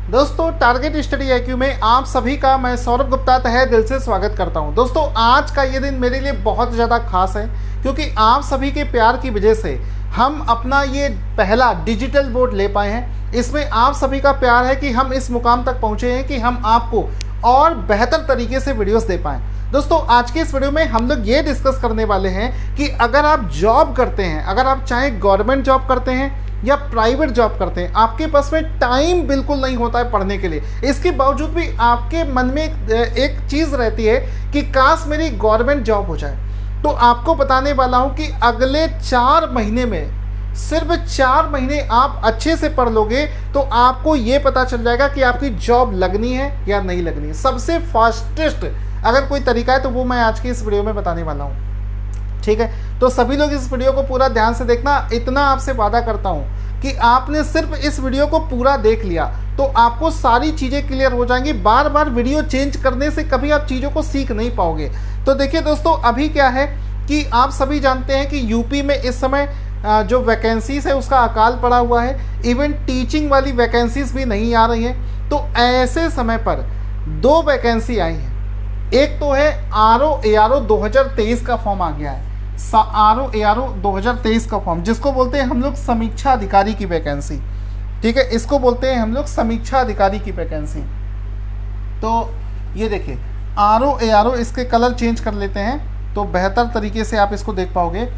दोस्तों target study IQ में आप सभी का मैं सौरभ गुप्ता तहे दिल से स्वागत करता हूं। दोस्तों आज का ये दिन मेरे लिए बहुत ज़्यादा खास है क्योंकि आप सभी के प्यार की वजह से हम अपना ये पहला डिजिटल बोर्ड ले पाए हैं। इसमें आप सभी का प्यार है कि हम इस मुकाम तक पहुंचे हैं कि हम आपको और बेहतर तरीके से वीडियोस दे पाएँ। दोस्तों आज के इस वीडियो में हम लोग ये डिस्कस करने वाले हैं कि अगर आप जॉब करते हैं, अगर आप चाहे गवर्नमेंट जॉब करते हैं या प्राइवेट जॉब करते हैं, आपके पास में टाइम बिल्कुल नहीं होता है पढ़ने के लिए, इसके बावजूद भी आपके मन में एक चीज़ रहती है कि काश मेरी गवर्नमेंट जॉब हो जाए, तो आपको बताने वाला हूं कि अगले 4 महीने में, सिर्फ 4 महीने आप अच्छे से पढ़ लोगे तो आपको ये पता चल जाएगा कि आपकी जॉब लगनी है या नहीं लगनी है। सबसे फास्टेस्ट अगर कोई तरीका है तो वो मैं आज की इस वीडियो में बताने वाला हूँ। ठीक है, तो सभी लोग इस वीडियो को पूरा ध्यान से देखना। इतना आपसे वादा करता हूँ कि आपने सिर्फ इस वीडियो को पूरा देख लिया तो आपको सारी चीज़ें क्लियर हो जाएंगी। बार बार वीडियो चेंज करने से कभी आप चीज़ों को सीख नहीं पाओगे। तो देखिए दोस्तों, अभी क्या है कि आप सभी जानते हैं कि यूपी में इस समय जो वैकेंसीज है उसका अकाल पड़ा हुआ है। इवन टीचिंग वाली वैकेंसीज भी नहीं आ रही हैं। तो ऐसे समय पर 2 वैकेंसी आई हैं। एक तो है RO-ARO 2023 का फॉर्म आ गया है। RO-ARO 2023 का फॉर्म, जिसको बोलते हैं हम लोग समीक्षा अधिकारी की वैकेंसी। ठीक है, इसको बोलते हैं हम लोग समीक्षा अधिकारी की वैकेंसी। तो ये देखिए RO-ARO, इसके कलर चेंज कर लेते हैं तो बेहतर तरीके से आप इसको देख पाओगे।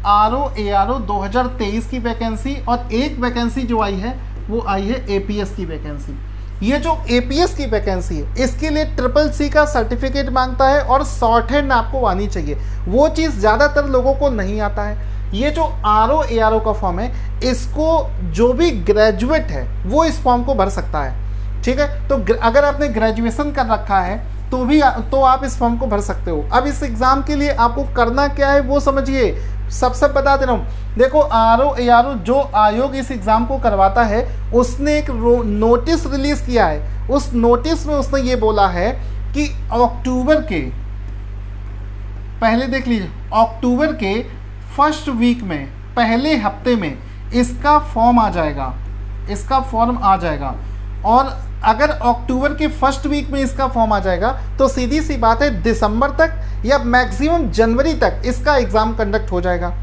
RO-ARO 2023 की वैकेंसी, और एक वैकेंसी जो आई है वो आई है APS की वैकेंसी। ये जो APS की वैकेंसी है इसके लिए CCC का सर्टिफिकेट मांगता है और शॉर्ट हैंड आपको आनी चाहिए। वो चीज़ ज़्यादातर लोगों को नहीं आता है। ये जो RO-ARO का फॉर्म है, इसको जो भी ग्रेजुएट है वो इस फॉर्म को भर सकता है। ठीक है, तो अगर आपने ग्रेजुएशन कर रखा है तो आप इस फॉर्म को भर सकते हो। अब इस एग्ज़ाम के लिए आपको करना क्या है वो समझिए, सबसे बता दे रहा हूँ। देखो RO-ARO जो आयोग इस एग्ज़ाम को करवाता है उसने एक नोटिस रिलीज़ किया है। उस नोटिस में उसने ये बोला है कि अक्टूबर के, पहले देख लीजिए, अक्टूबर के फर्स्ट वीक में, पहले हफ्ते में इसका फॉर्म आ जाएगा, इसका फॉर्म आ जाएगा। और अगर अक्टूबर के फर्स्ट वीक में इसका फॉर्म आ जाएगा तो सीधी सी बात है दिसंबर तक या मैक्सिमम जनवरी तक इसका एग्ज़ाम कंडक्ट हो जाएगा।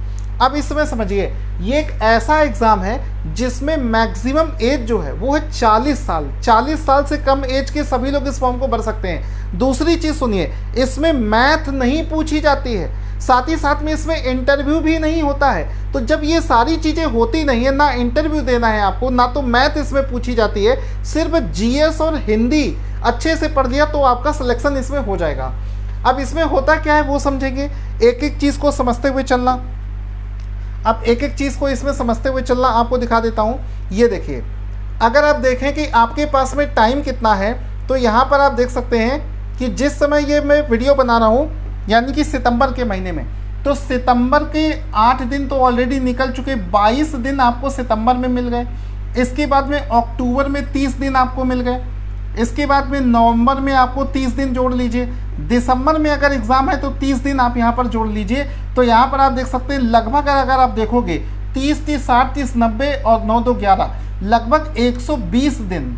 अब इसमें समझिए, ये एक ऐसा एग्ज़ाम है जिसमें मैक्सिमम एज जो है वो है 40 साल। 40 साल से कम एज के सभी लोग इस फॉर्म को भर सकते हैं। दूसरी चीज़ सुनिए, इसमें मैथ नहीं पूछी जाती है, साथ ही साथ में इसमें इंटरव्यू भी नहीं होता है। तो जब ये सारी चीज़ें होती नहीं है, ना इंटरव्यू देना है आपको, ना तो मैथ इसमें पूछी जाती है, सिर्फ GS और हिंदी अच्छे से पढ़ लिया तो आपका सिलेक्शन इसमें हो जाएगा। अब इसमें होता क्या है वो समझेंगे, एक एक चीज़ को समझते हुए चलना। अब एक एक चीज़ को इसमें समझते हुए चलना आपको दिखा देता हूँ। ये देखिए, अगर आप देखें कि आपके पास में टाइम कितना है तो यहाँ पर आप देख सकते हैं कि जिस समय ये मैं वीडियो बना रहा हूँ यानी कि सितंबर के महीने में, तो सितंबर के 8 दिन तो ऑलरेडी निकल चुके, 22 दिन आपको सितंबर में मिल गए। इसके बाद में अक्टूबर में 30 दिन आपको मिल गए। इसके बाद में नवंबर में आपको 30 दिन जोड़ लीजिए। दिसंबर में अगर एग्ज़ाम है तो 30 दिन आप यहाँ पर जोड़ लीजिए। तो यहाँ पर आप देख सकते हैं लगभग अगर आप देखोगे 30, 30, 60, 30, 90 और 9, 2, 11, लगभग 120 दिन,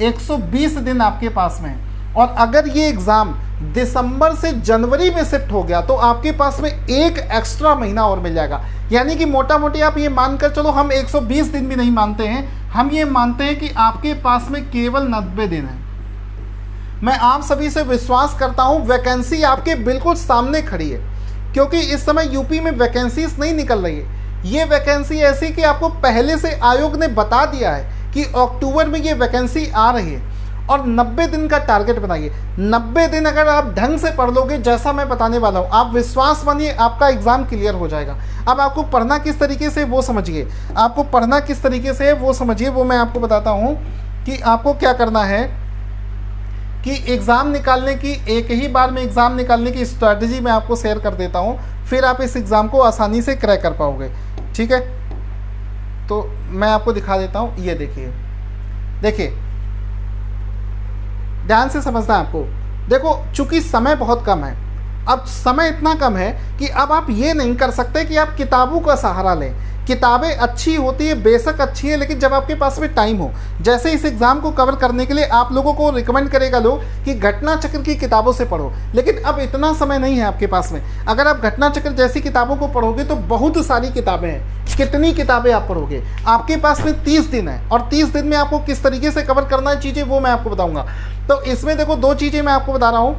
120 दिन आपके पास में। और अगर ये एग्ज़ाम दिसंबर से जनवरी में शिफ्ट हो गया तो आपके पास में एक एक्स्ट्रा महीना और मिल जाएगा। यानी कि मोटा मोटी आप ये मानकर चलो, हम 120 दिन भी नहीं मानते हैं, हम ये मानते हैं कि आपके पास में केवल 90 दिन है। मैं आप सभी से विश्वास करता हूँ, वैकेंसी आपके बिल्कुल सामने खड़ी है क्योंकि इस समय यूपी में वैकेंसीज नहीं निकल रही है। ये वैकेंसी ऐसी कि आपको पहले से आयोग ने बता दिया है कि अक्टूबर में ये वैकेंसी आ रही है। और 90 दिन का टारगेट बनाइए। 90 दिन अगर आप ढंग से पढ़ लोगे, जैसा मैं बताने वाला हूँ, आप विश्वास मानिए आपका एग्ज़ाम क्लियर हो जाएगा। अब आपको पढ़ना किस तरीके से वो समझिए, आपको पढ़ना किस तरीके से वो समझिए, वो मैं आपको बताता हूँ कि आपको क्या करना है। कि एग्ज़ाम निकालने की, एक ही बार में एग्ज़ाम निकालने की स्ट्रैटेजी मैं आपको शेयर कर देता हूँ, फिर आप इस एग्ज़ाम को आसानी से क्रैक कर पाओगे। ठीक है, तो मैं आपको दिखा देता हूँ। ये देखिए, देखिए ध्यान से समझना है आपको। देखो, चूंकि समय बहुत कम है, अब समय इतना कम है कि अब आप ये नहीं कर सकते कि आप किताबों का सहारा लें। किताबें अच्छी होती है, बेशक अच्छी है, लेकिन जब आपके पास में टाइम हो, जैसे इस एग्ज़ाम को कवर करने के लिए आप लोगों को रिकमेंड करेगा लोग कि घटना चक्र की किताबों से पढ़ो, लेकिन अब इतना समय नहीं है आपके पास में। अगर आप घटना चक्र जैसी किताबों को पढ़ोगे तो बहुत सारी किताबें हैं। कितनी किताबें आप पढ़ोगे? आपके पास में 30 दिन है, और 30 दिन में आपको किस तरीके से कवर करना है चीज़ें, वो मैं आपको बताऊँगा। तो इसमें देखो 2 चीज़ें मैं आपको बता रहा हूँ।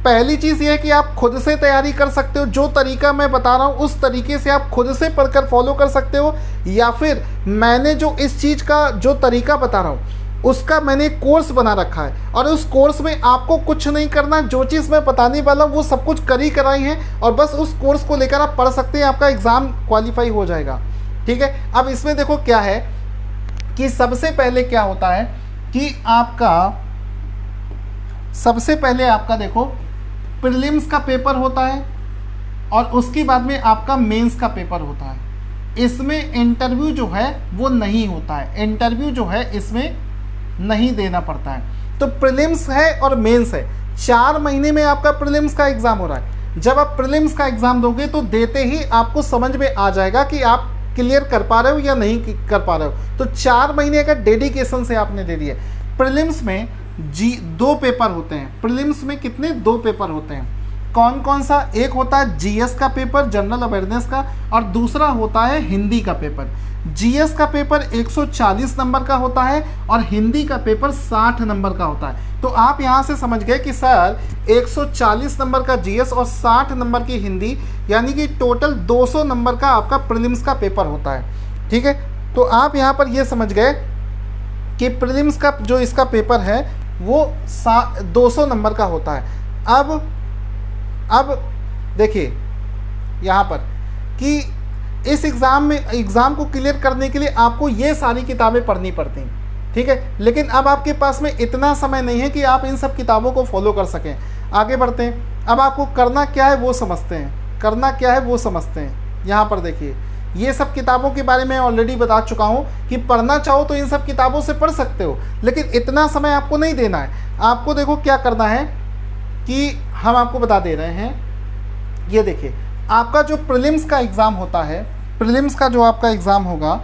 पहली चीज़ ये है कि आप खुद से तैयारी कर सकते हो, जो तरीका मैं बता रहा हूँ उस तरीके से आप खुद से पढ़कर फॉलो कर सकते हो, या फिर मैंने जो इस चीज़ का जो तरीका बता रहा हूँ उसका मैंने एक कोर्स बना रखा है, और उस कोर्स में आपको कुछ नहीं करना, जो चीज़ मैं बताने वाला हूँ वो सब कुछ कर ही कराई है, और बस उस कोर्स को लेकर आप पढ़ सकते हैं, आपका एग्ज़ाम क्वालिफाई हो जाएगा। ठीक है, अब इसमें देखो क्या है कि सबसे पहले क्या होता है कि आपका सबसे पहले आपका देखो प्रीलिम्स का पेपर होता है, और उसके बाद में आपका मेंस का पेपर होता है। इसमें इंटरव्यू जो है वो नहीं होता है, इंटरव्यू जो है इसमें नहीं देना पड़ता है। तो प्रीलिम्स है और मेंस है, 4 महीने में आपका प्रीलिम्स का एग्ज़ाम हो रहा है। जब आप प्रीलिम्स का एग्ज़ाम दोगे तो देते ही आपको समझ में आ जाएगा कि आप क्लियर कर पा रहे हो या नहीं कर पा रहे हो। तो 4 महीने का डेडिकेशन से आपने दे दिया। प्रीलिम्स में 2 पेपर होते हैं। प्रीलिम्स में कितने? 2 पेपर होते हैं। कौन कौन सा? एक होता है जीएस का पेपर, जनरल अवेयरनेस का, और दूसरा होता है हिंदी का पेपर। जीएस का पेपर 140 नंबर का होता है और हिंदी का पेपर 60 नंबर का होता है। तो आप यहाँ से समझ गए कि सर 140 नंबर का जीएस और 60 नंबर की हिंदी, यानी कि टोटल 200 नंबर का आपका प्रीलिम्स का पेपर होता है। ठीक है, तो आप यहाँ पर ये समझ गए कि प्रीलिम्स का जो इसका पेपर है वो 200 नंबर का होता है। अब देखिए यहाँ पर कि इस एग्ज़ाम को क्लियर करने के लिए आपको ये सारी किताबें पढ़नी पड़ती हैं। ठीक है, लेकिन अब आपके पास में इतना समय नहीं है कि आप इन सब किताबों को फॉलो कर सकें। आगे बढ़ते हैं। अब आपको करना क्या है वो समझते हैं, करना क्या है वो समझते हैं। यहाँ पर देखिए, ये सब किताबों के बारे में ऑलरेडी बता चुका हूँ कि पढ़ना चाहो तो इन सब किताबों से पढ़ सकते हो, लेकिन इतना समय आपको नहीं देना है। आपको देखो क्या करना है कि हम आपको बता दे रहे हैं। ये देखिए, आपका जो प्रीलिम्स का एग्ज़ाम होता है, प्रीलिम्स का जो आपका एग्ज़ाम होगा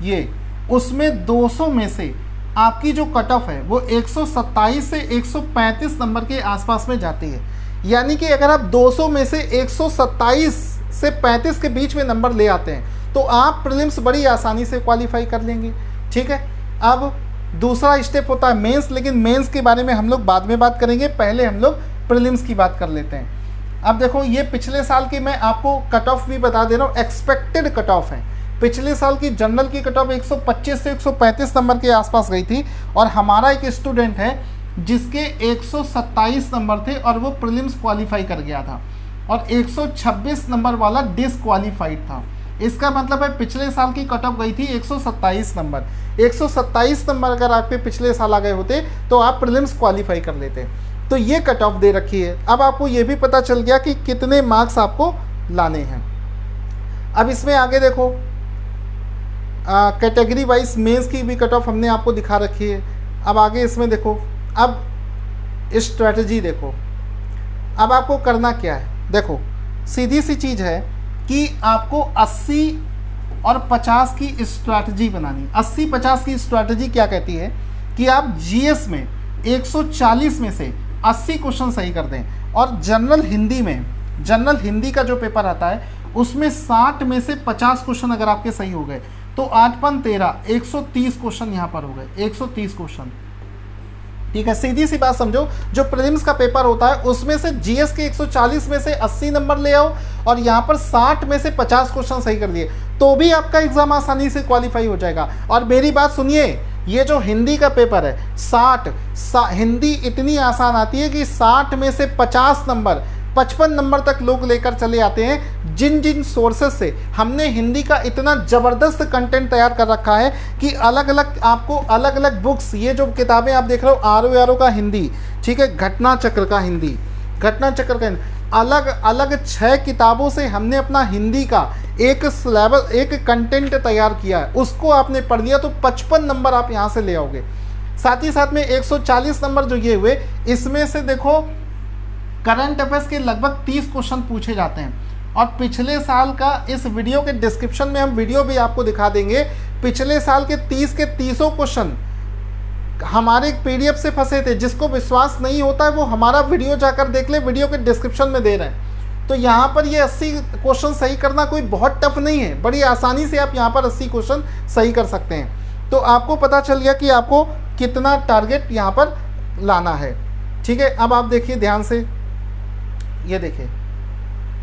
ये, उसमें 200 में से आपकी जो कट ऑफ है वो 127 से 135 नंबर के आसपास में जाती है। यानी कि अगर आप 200 में से 127 से 35 के बीच में नंबर ले आते हैं तो आप प्रीलिम्स बड़ी आसानी से क्वालिफाई कर लेंगे। ठीक है, अब दूसरा स्टेप होता है मेंस, लेकिन मेंस के बारे में हम लोग बाद में बात करेंगे, पहले हम लोग प्रीलिम्स की बात कर लेते हैं। अब देखो, ये पिछले साल की मैं आपको कट ऑफ भी बता दे रहा हूँ, एक्सपेक्टेड कट ऑफ है। पिछले साल की जनरल की कट ऑफ 125 से 135 नंबर के आसपास गई थी, और हमारा एक स्टूडेंट है जिसके 127 नंबर थे और वो प्रीलिम्स क्वालिफाई कर गया था, और 126 नंबर वाला डिसक्वालीफाइड था। इसका मतलब है पिछले साल की कट ऑफ गई थी 127 नंबर। 127 नंबर अगर आपके पिछले साल आ गए होते तो आप प्रीलिम्स क्वालिफाई कर लेते। तो ये कट ऑफ दे रखी है। अब आपको ये भी पता चल गया कि कितने मार्क्स आपको लाने हैं। अब इसमें आगे देखो, कैटेगरी वाइज मेंस की भी कट ऑफ हमने आपको दिखा रखी है। अब आगे इसमें देखो, अब स्ट्रैटेजी देखो। अब आपको करना क्या है, देखो सीधी सी चीज़ है कि आपको 80 और 50 की स्ट्रैटेजी बनानी। 80-50 की स्ट्रैटेजी क्या कहती है कि आप जीएस में 140 में से 80 क्वेश्चन सही कर दें, और जनरल हिंदी में, जनरल हिंदी का जो पेपर आता है उसमें 60 में से 50 क्वेश्चन अगर आपके सही हो गए तो 8×13 130 क्वेश्चन यहाँ पर हो गए, 130 क्वेश्चन। ठीक है, सीधी सी बात समझो, जो प्रीलिम्स का पेपर होता है उसमें से जीएस के 140 में से 80 नंबर ले आओ और यहाँ पर 60 में से 50 क्वेश्चन सही कर दिए तो भी आपका एग्जाम आसानी से क्वालिफाई हो जाएगा। और मेरी बात सुनिए, ये जो हिंदी का पेपर है 60 हिंदी इतनी आसान आती है कि 60 में से 50 नंबर 55 नंबर तक लोग लेकर चले आते हैं। जिन जिन सोर्सेस से हमने हिंदी का इतना ज़बरदस्त कंटेंट तैयार कर रखा है कि अलग अलग आपको अलग अलग बुक्स, ये जो किताबें आप देख रहे हो आर का हिंदी, ठीक है, घटना चक्र का हिंदी, घटना चक्र का अलग अलग 6 किताबों से हमने अपना हिंदी का एक सिलेबस, एक कंटेंट तैयार किया है। उसको आपने पढ़ लिया तो 55 नंबर आप यहाँ से ले आओगे। साथ ही साथ में 140 नंबर जो ये हुए, इसमें से देखो करंट अफेयर्स के लगभग 30 क्वेश्चन पूछे जाते हैं। और पिछले साल का इस वीडियो के डिस्क्रिप्शन में हम वीडियो भी आपको दिखा देंगे। पिछले साल के 30 के 30 क्वेश्चन हमारे पीडीएफ से फंसे थे। जिसको विश्वास नहीं होता है वो हमारा वीडियो जाकर देख ले, वीडियो के डिस्क्रिप्शन में दे रहे हैं। तो यहाँ पर ये 80 क्वेश्चन सही करना कोई बहुत टफ नहीं है, बड़ी आसानी से आप यहाँ पर 80 क्वेश्चन सही कर सकते हैं। तो आपको पता चल गया कि आपको कितना टारगेट यहाँ पर लाना है। ठीक है, अब आप देखिए ध्यान से, ये देखिए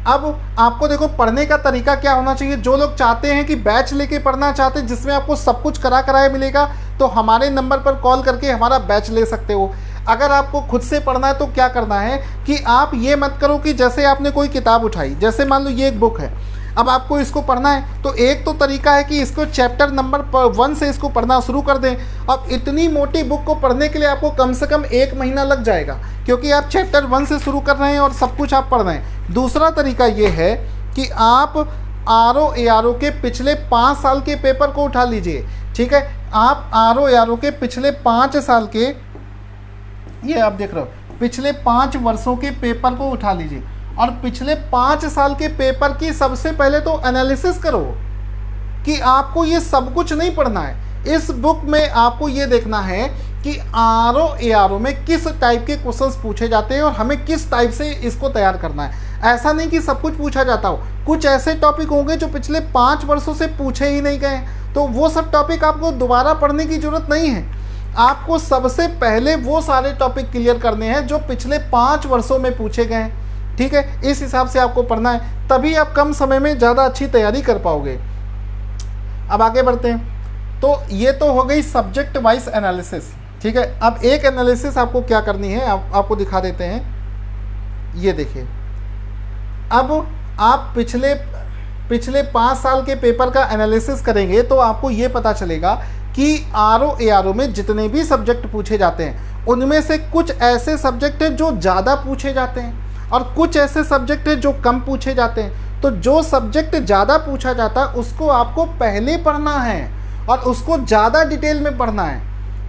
अब आपको देखो पढ़ने का तरीका क्या होना चाहिए। जो लोग चाहते हैं कि बैच लेके पढ़ना चाहते हैं जिसमें आपको सब कुछ कराया मिलेगा, तो हमारे नंबर पर कॉल करके हमारा बैच ले सकते हो। अगर आपको खुद से पढ़ना है तो क्या करना है कि आप ये मत करो कि जैसे आपने कोई किताब उठाई, जैसे मान लो ये एक बुक है, अब आपको इसको पढ़ना है, तो एक तो तरीका है कि इसको चैप्टर नंबर 1 से इसको पढ़ना शुरू कर दें। अब इतनी मोटी बुक को पढ़ने के लिए आपको कम से कम 1 महीना लग जाएगा, क्योंकि आप चैप्टर 1 से शुरू कर रहे हैं और सब कुछ आप पढ़ रहे हैं। दूसरा तरीका ये है कि आप RO के पिछले 5 साल के पेपर को उठा लीजिए। ठीक है, आप RO के पिछले 5 साल के, ये आप देख रहे हो, पिछले 5 वर्षों के पेपर को उठा लीजिए और पिछले 5 साल के पेपर की सबसे पहले तो एनालिसिस करो कि आपको ये सब कुछ नहीं पढ़ना है। इस बुक में आपको ये देखना है कि RO में किस टाइप के क्वेश्चंस पूछे जाते हैं और हमें किस टाइप से इसको तैयार करना है। ऐसा नहीं कि सब कुछ पूछा जाता हो, कुछ ऐसे टॉपिक होंगे जो पिछले 5 वर्षों से पूछे ही नहीं गए, तो वो सब टॉपिक आपको दोबारा पढ़ने की ज़रूरत नहीं है। आपको सबसे पहले वो सारे टॉपिक क्लियर करने हैं जो पिछले 5 वर्षों में पूछे गए हैं। ठीक है, इस हिसाब से आपको पढ़ना है, तभी आप कम समय में ज़्यादा अच्छी तैयारी कर पाओगे। अब आगे बढ़ते हैं। तो ये तो हो गई सब्जेक्ट वाइज एनालिसिस। ठीक है, अब एक एनालिसिस आपको क्या करनी है आपको दिखा देते हैं। ये देखिए, अब आप पिछले 5 साल के पेपर का एनालिसिस करेंगे तो आपको ये पता चलेगा कि RO में जितने भी सब्जेक्ट पूछे जाते हैं उनमें से कुछ ऐसे सब्जेक्ट हैं जो ज़्यादा पूछे जाते हैं और कुछ ऐसे सब्जेक्ट हैं जो कम पूछे जाते हैं। तो जो सब्जेक्ट ज़्यादा पूछा जाता है उसको आपको पहले पढ़ना है और उसको ज़्यादा डिटेल में पढ़ना है।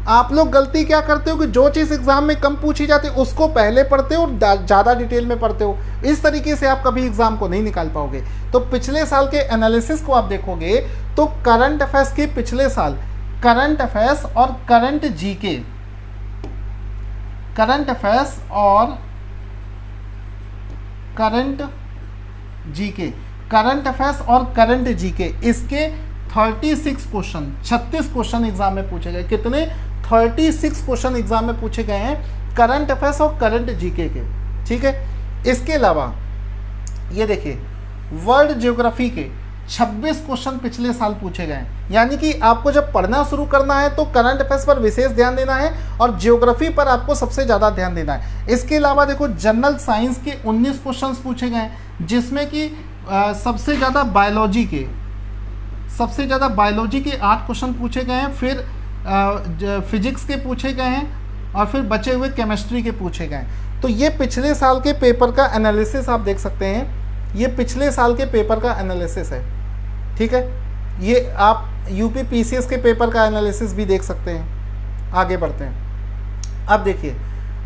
आप लोग गलती क्या करते हो कि जो चीज़ एग्ज़ाम में कम पूछी जाती है उसको पहले पढ़ते हो और ज़्यादा डिटेल में पढ़ते हो। इस तरीके से आप कभी एग्ज़ाम को नहीं निकाल पाओगे। तो पिछले साल के एनालिसिस को आप देखोगे तो करंट अफेयर्स के पिछले साल, करंट अफेयर्स और करंट जीके, करंट अफेयर्स और करंट जीके, करंट अफेयर्स और करंट जीके, इसके 36 क्वेश्चन, 36 क्वेश्चन एग्जाम में पूछे गए। कितने? 36 क्वेश्चन एग्जाम में पूछे गए हैं करंट अफेयर्स और करंट जीके के। ठीक है, इसके अलावा ये देखिए वर्ल्ड ज्योग्राफी के 26 क्वेश्चन पिछले साल पूछे गए हैं। यानी कि आपको जब पढ़ना शुरू करना है तो करंट अफेयर्स पर विशेष ध्यान देना है और ज्योग्राफी पर आपको सबसे ज़्यादा ध्यान देना है। इसके अलावा देखो जनरल साइंस के 19 क्वेश्चन पूछे गए हैं, जिसमें कि सबसे ज़्यादा बायोलॉजी के 8 क्वेश्चन पूछे गए हैं, फिर फिजिक्स के पूछे गए हैं और फिर बचे हुए केमिस्ट्री के पूछे गए हैं। तो ये पिछले साल के पेपर का एनालिसिस आप देख सकते हैं, ये पिछले साल के पेपर का एनालिसिस है। ठीक है, ये आप यूपी पीसीएस के पेपर का एनालिसिस भी देख सकते हैं। आगे बढ़ते हैं। अब देखिए,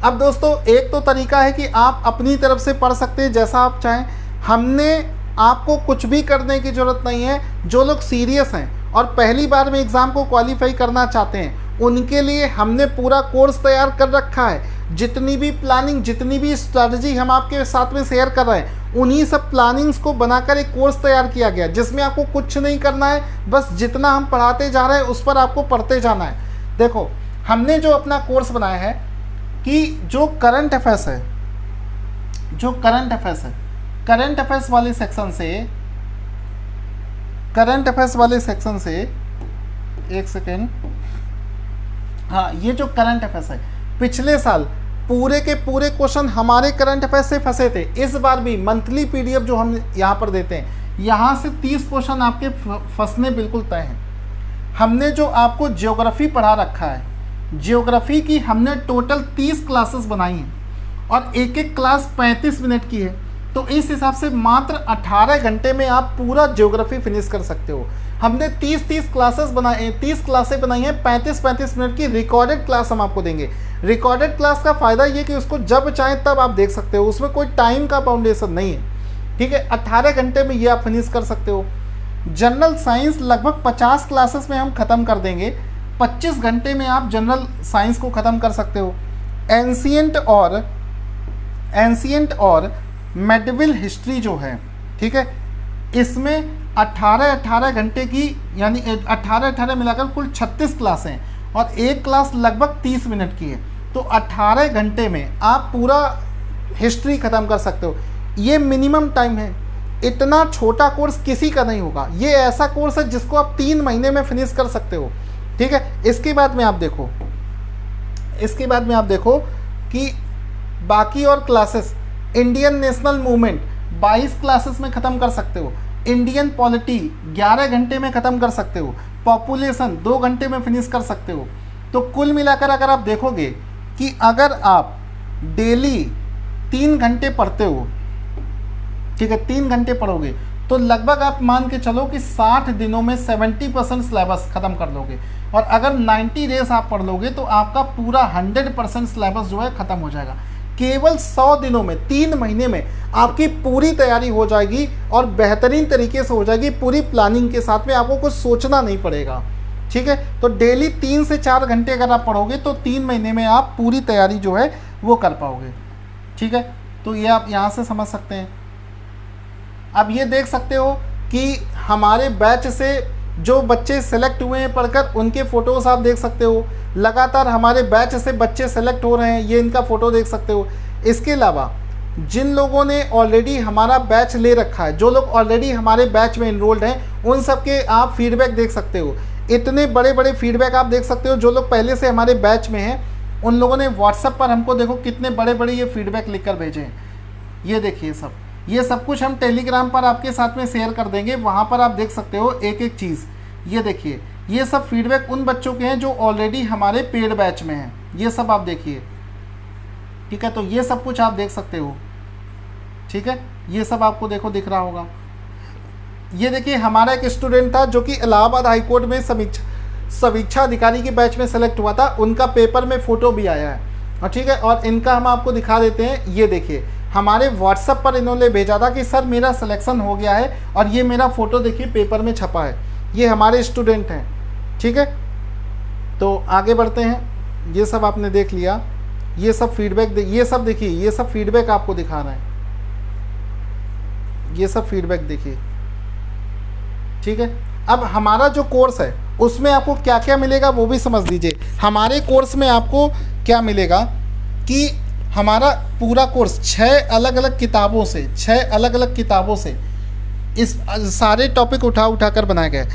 अब दोस्तों एक तो तरीका है कि आप अपनी तरफ से पढ़ सकते हैं जैसा आप चाहें। हमने आपको कुछ भी करने की ज़रूरत नहीं है। जो लोग सीरियस हैं और पहली बार में एग्ज़ाम को क्वालिफाई करना चाहते हैं उनके लिए हमने पूरा कोर्स तैयार कर रखा है। जितनी भी प्लानिंग, जितनी भी स्ट्रैटेजी हम आपके साथ में शेयर कर रहे हैं, उन्हीं सब प्लानिंग्स को बनाकर एक कोर्स तैयार किया गया, जिसमें आपको कुछ नहीं करना है, बस जितना हम पढ़ाते जा रहे हैं उस पर आपको पढ़ते जाना है। देखो, हमने जो अपना कोर्स बनाया है कि जो करंट अफेयर्स है, करंट अफेयर्स वाले सेक्शन से एक सेकेंड, हाँ, ये जो करंट अफेयर्स है पिछले साल पूरे के पूरे क्वेश्चन हमारे करंट अफेयर्स से फंसे थे। इस बार भी मंथली पीडीएफ जो हम यहाँ पर देते हैं, यहाँ से 30 क्वेश्चन आपके फंसने बिल्कुल तय हैं। हमने जो आपको ज्योग्राफी पढ़ा रखा है, ज्योग्राफी की हमने टोटल 30 क्लासेस बनाई हैं और एक एक क्लास 35 मिनट की है। तो इस हिसाब से मात्र 18 घंटे में आप पूरा ज्योग्राफी फिनिश कर सकते हो। हमने 30 क्लासेस बनाए, 30 क्लासें बनाई हैं, 35 मिनट की रिकॉर्डेड क्लास हम आपको देंगे। रिकॉर्डेड क्लास का फ़ायदा ये कि उसको जब चाहें तब आप देख सकते हो, उसमें कोई टाइम का बाउंडेशन नहीं है, ठीक है। 18 घंटे में ये आप फिनिश कर सकते हो। जनरल साइंस लगभग 50 क्लासेस में हम ख़त्म कर देंगे, 25 घंटे में आप जनरल साइंस को ख़त्म कर सकते हो। एंशिएंट और मेडिवल हिस्ट्री जो है, ठीक है, इसमें 18 घंटे की, यानी 18 मिलाकर कुल 36 क्लासें और एक क्लास लगभग 30 मिनट की है। तो 18 घंटे में आप पूरा हिस्ट्री ख़त्म कर सकते हो। ये मिनिमम टाइम है, इतना छोटा कोर्स किसी का नहीं होगा। ये ऐसा कोर्स है जिसको आप 3 महीने में फिनिश कर सकते हो, ठीक है। इसके बाद में आप देखो कि बाकी और classes, Indian national movement 22 classes में ख़त्म कर सकते हो। इंडियन पॉलिटी 11 घंटे में ख़त्म कर सकते हो। पॉपुलेशन 2 घंटे में फिनिश कर सकते हो। तो कुल मिलाकर अगर आप देखोगे कि अगर आप डेली 3 घंटे पढ़ते हो, ठीक है, 3 घंटे पढ़ोगे तो लगभग आप मान के चलो कि 60 दिनों में 70% सिलेबस ख़त्म कर लोगे। और अगर 90 डेज आप पढ़ लोगे तो आपका पूरा 100% सिलेबस जो है ख़त्म हो जाएगा। केवल 100 दिनों में, 3 महीने में आपकी पूरी तैयारी हो जाएगी और बेहतरीन तरीके से हो जाएगी, पूरी प्लानिंग के साथ में। आपको कुछ सोचना नहीं पड़ेगा, ठीक है। तो डेली 3 से 4 घंटे अगर आप पढ़ोगे तो 3 महीने में आप पूरी तैयारी जो है वो कर पाओगे, ठीक है। तो ये आप यहाँ से समझ सकते हैं। अब ये देख सकते हो कि हमारे बैच से जो बच्चे सेलेक्ट हुए हैं पढ़कर, उनके फ़ोटोज़ आप देख सकते हो। लगातार हमारे बैच से बच्चे सेलेक्ट हो रहे हैं, ये इनका फ़ोटो देख सकते हो। इसके अलावा जिन लोगों ने ऑलरेडी हमारा बैच ले रखा है, जो लोग ऑलरेडी हमारे बैच में इनरोल्ड हैं, उन सब के आप फीडबैक देख सकते हो। इतने बड़े बड़े फीडबैक आप देख सकते हो। जो लोग पहले से हमारे बैच में हैं उन लोगों ने व्हाट्सएप पर हमको देखो कितने बड़े बड़े ये फीडबैक लिख कर भेजे हैं। ये देखिए ये सब कुछ हम टेलीग्राम पर आपके साथ में शेयर कर देंगे, वहाँ पर आप देख सकते हो एक एक चीज़। ये देखिए, ये सब फीडबैक उन बच्चों के हैं जो ऑलरेडी हमारे पेड बैच में हैं। ये सब आप देखिए, ठीक है। तो ये सब कुछ आप देख सकते हो, ठीक है। ये सब आपको देखो दिख रहा होगा। ये देखिए, हमारा एक स्टूडेंट था जो कि इलाहाबाद हाईकोर्ट में समीक्षा अधिकारी के बैच में सेलेक्ट हुआ था, उनका पेपर में फ़ोटो भी आया है, और ठीक है। और इनका हम आपको दिखा देते हैं। ये देखिए, हमारे व्हाट्सएप पर इन्होंने भेजा था कि सर मेरा सिलेक्शन हो गया है, और ये मेरा फ़ोटो देखिए पेपर में छपा है। ये हमारे स्टूडेंट हैं, ठीक है। तो आगे बढ़ते हैं। ये सब आपने देख लिया, ये सब फीडबैक ये सब देखिए, ये सब फीडबैक आपको दिखा रहे हैं। ये सब फीडबैक देखिए, ठीक है। अब हमारा जो कोर्स है उसमें आपको क्या क्या मिलेगा वो भी समझ लीजिए। हमारे कोर्स में आपको क्या मिलेगा कि हमारा पूरा कोर्स 6 अलग अलग किताबों से इस सारे टॉपिक उठा कर बनाए गए।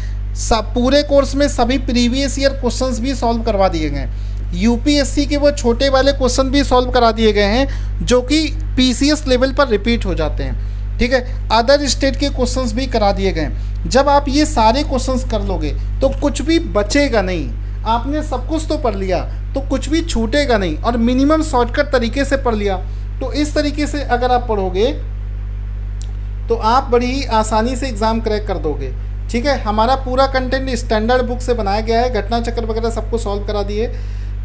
पूरे कोर्स में सभी प्रीवियस ईयर क्वेश्चंस भी सॉल्व करवा दिए गए। यूपीएससी के वो छोटे वाले क्वेश्चन भी सॉल्व करा दिए गए हैं जो कि पीसीएस लेवल पर रिपीट हो जाते हैं, ठीक है। अदर स्टेट के क्वेश्चंस भी करा दिए गए। जब आप ये सारे क्वेश्चंस कर लोगे तो कुछ भी बचेगा नहीं। आपने सब कुछ तो पढ़ लिया तो कुछ भी छूटेगा नहीं, और मिनिमम शॉर्टकट तरीके से पढ़ लिया। तो इस तरीके से अगर आप पढ़ोगे तो आप बड़ी ही आसानी से एग्ज़ाम क्रैक कर दोगे, ठीक है। हमारा पूरा कंटेंट स्टैंडर्ड बुक से बनाया गया है, घटना चक्र वगैरह सबको सॉल्व करा दिए।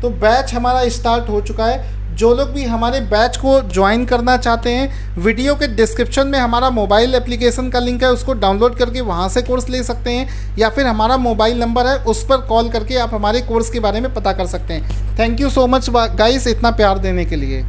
तो बैच हमारा स्टार्ट हो चुका है। जो लोग भी हमारे बैच को ज्वाइन करना चाहते हैं, वीडियो के डिस्क्रिप्शन में हमारा मोबाइल एप्लीकेशन का लिंक है, उसको डाउनलोड करके वहां से कोर्स ले सकते हैं, या फिर हमारा मोबाइल नंबर है उस पर कॉल करके आप हमारे कोर्स के बारे में पता कर सकते हैं। Thank you so much guys, इतना प्यार देने के लिए।